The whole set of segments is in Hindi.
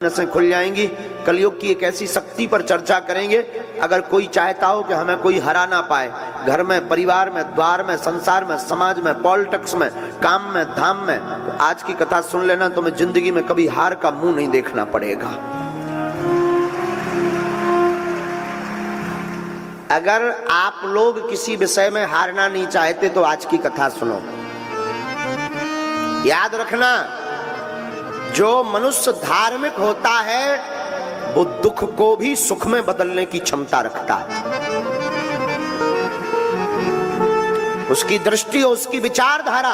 नसें खुल जाएंगी। कलयुग की एक ऐसी शक्ति पर चर्चा करेंगे, अगर कोई चाहता हो कि हमें कोई हरा ना पाए, घर में, परिवार में, द्वार में, संसार में, समाज में, पॉलिटिक्स में, काम में, धाम में, तो आज की कथा सुन लेना, तुम्हें जिंदगी में कभी हार का मुंह नहीं देखना पड़ेगा। अगर आप लोग किसी विषय में हारना नहीं चाहते तो आज की कथा सुनो। याद रखना, जो मनुष्य धार्मिक होता है वो दुख को भी सुख में बदलने की क्षमता रखता है। उसकी दृष्टि, उसकी विचारधारा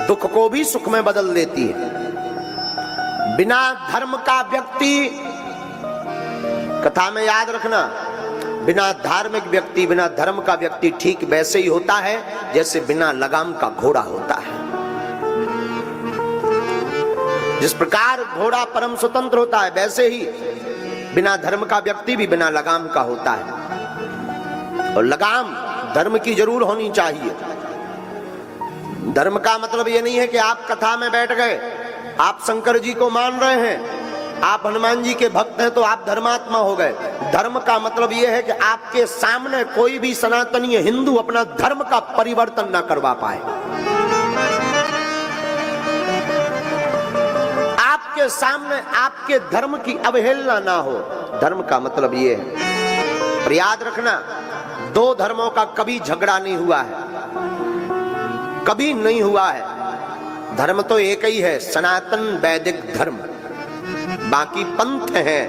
दुख को भी सुख में बदल देती है। बिना धर्म का व्यक्ति, कथा में याद रखना, बिना धार्मिक व्यक्ति, बिना धर्म का व्यक्ति ठीक वैसे ही होता है जैसे बिना लगाम का घोड़ा होता है। जिस प्रकार घोड़ा परम स्वतंत्र होता है, वैसे ही बिना धर्म का व्यक्ति भी बिना लगाम का होता है। और लगाम धर्म की जरूर होनी चाहिए। धर्म का मतलब ये नहीं है कि आप कथा में बैठ गए, आप शंकर जी को मान रहे हैं, आप हनुमान जी के भक्त हैं तो आप धर्मात्मा हो गए। धर्म का मतलब यह है कि आपके सामने कोई भी सनातनीय हिंदू अपना धर्म का परिवर्तन ना करवा पाए, आपके सामने आपके धर्म की अवहेलना ना हो। धर्म का मतलब यह है। और याद रखना, दो धर्मों का कभी झगड़ा नहीं हुआ है, कभी नहीं हुआ है। धर्म तो एक ही है, सनातन वैदिक धर्म, बाकी पंथ है।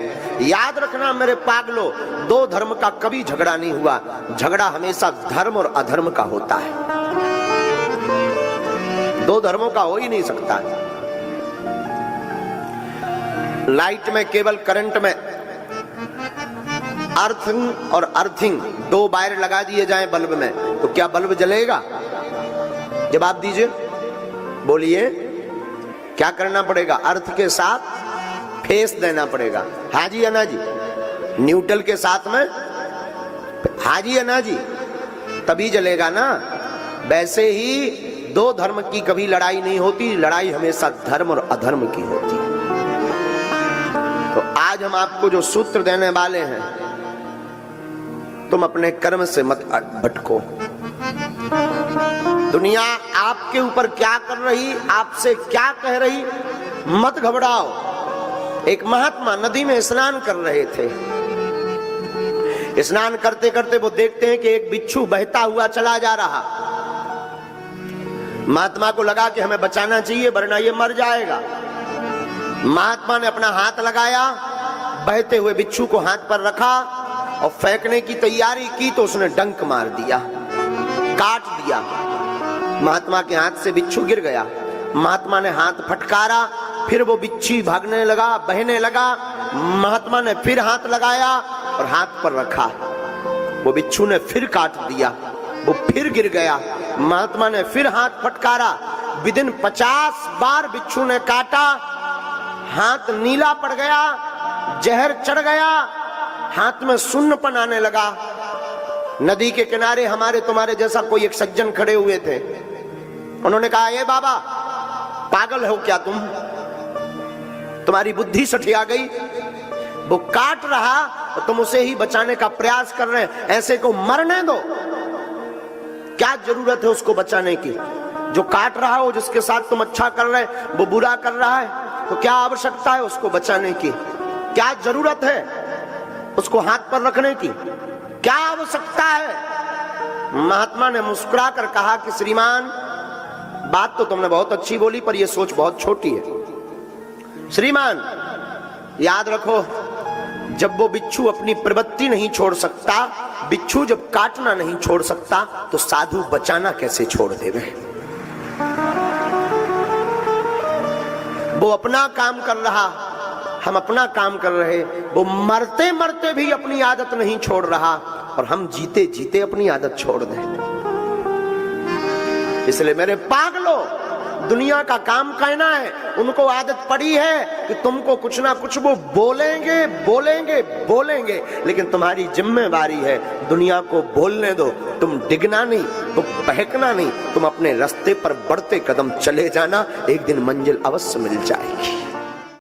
याद रखना मेरे पागलो, दो धर्म का कभी झगड़ा नहीं हुआ। झगड़ा हमेशा धर्म और अधर्म का होता है, दो धर्मों का हो ही नहीं सकता। लाइट में केवल करंट में अर्थिंग और अर्थिंग दो वायर लगा दिए जाएं बल्ब में, तो क्या बल्ब जलेगा? जवाब दीजिए, बोलिए, क्या करना पड़ेगा? अर्थ के साथ फेस देना पड़ेगा। हाँ जी अन्ना जी। न्यूट्रल के साथ में हाँ जी अन्ना जी, तभी जलेगा ना। वैसे ही दो धर्म की कभी लड़ाई नहीं होती, लड़ाई हमेशा धर्म और अधर्म की होती है। तो आज हम आपको जो सूत्र देने वाले हैं, तुम अपने कर्म से मत भटको। दुनिया आपके ऊपर क्या कर रही, आपसे क्या कह रही, मत घबराओ। एक महात्मा नदी में स्नान कर रहे थे। स्नान करते करते वो देखते हैं कि एक बिच्छू बहता हुआ चला जा रहा। महात्मा को लगा कि हमें बचाना चाहिए वरना ये मर जाएगा। महात्मा ने अपना हाथ लगाया, बहते हुए बिच्छू को हाथ पर रखा और फेंकने की तैयारी की तो उसने डंक मार दिया, काट दिया। महात्मा के हाथ से बिच्छू गिर गया। महात्मा ने हाथ फटकारा, फिर वो बिच्छू भागने लगा, बहने लगा। महात्मा ने फिर हाथ लगाया और हाथ पर रखा, वो बिच्छू ने फिर काट दिया, वो फिर गिर गया। महात्मा ने फिर हाथ फटकारा, विदिन 50 बार बिच्छू ने काटा, हाथ नीला पड़ गया, जहर चढ़ गया, हाथ में सुन्नपन आने लगा। नदी के किनारे हमारे तुम्हारे जैसा कोई एक सज्जन खड़े हुए थे। उन्होंने कहा, ये बाबा पागल हो क्या तुम, तुम्हारी बुद्धि सठिया गई? वो काट रहा और तुम उसे ही बचाने का प्रयास कर रहे हैं, ऐसे को मरने दो। क्या जरूरत है उसको बचाने की? जो काट रहा हो, जिसके साथ तुम अच्छा कर रहे हैं, वो बुरा कर रहा है, तो क्या आवश्यकता है उसको बचाने की? क्या जरूरत है उसको हाथ पर रखने की? क्या आवश्यकता है? महात्मा ने मुस्कुरा कर कहा कि श्रीमान, बात तो तुमने बहुत अच्छी बोली पर यह सोच बहुत छोटी है। श्रीमान याद रखो, जब वो बिच्छू अपनी प्रवृत्ति नहीं छोड़ सकता, बिच्छू जब काटना नहीं छोड़ सकता, तो साधु बचाना कैसे छोड़ देवे? वो अपना काम कर रहा, हम अपना काम कर रहे। वो मरते मरते भी अपनी आदत नहीं छोड़ रहा और हम जीते जीते अपनी आदत छोड़ दें। इसलिए मेरे पागलों, दुनिया का काम कहना है, उनको आदत पड़ी है कि तुमको कुछ ना कुछ वो बोलेंगे बोलेंगे बोलेंगे, लेकिन तुम्हारी जिम्मेवारी है दुनिया को बोलने दो। तुम डिगना नहीं, तुम बहकना नहीं, तुम अपने रास्ते पर बढ़ते कदम चले जाना, एक दिन मंजिल अवश्य मिल जाएगी।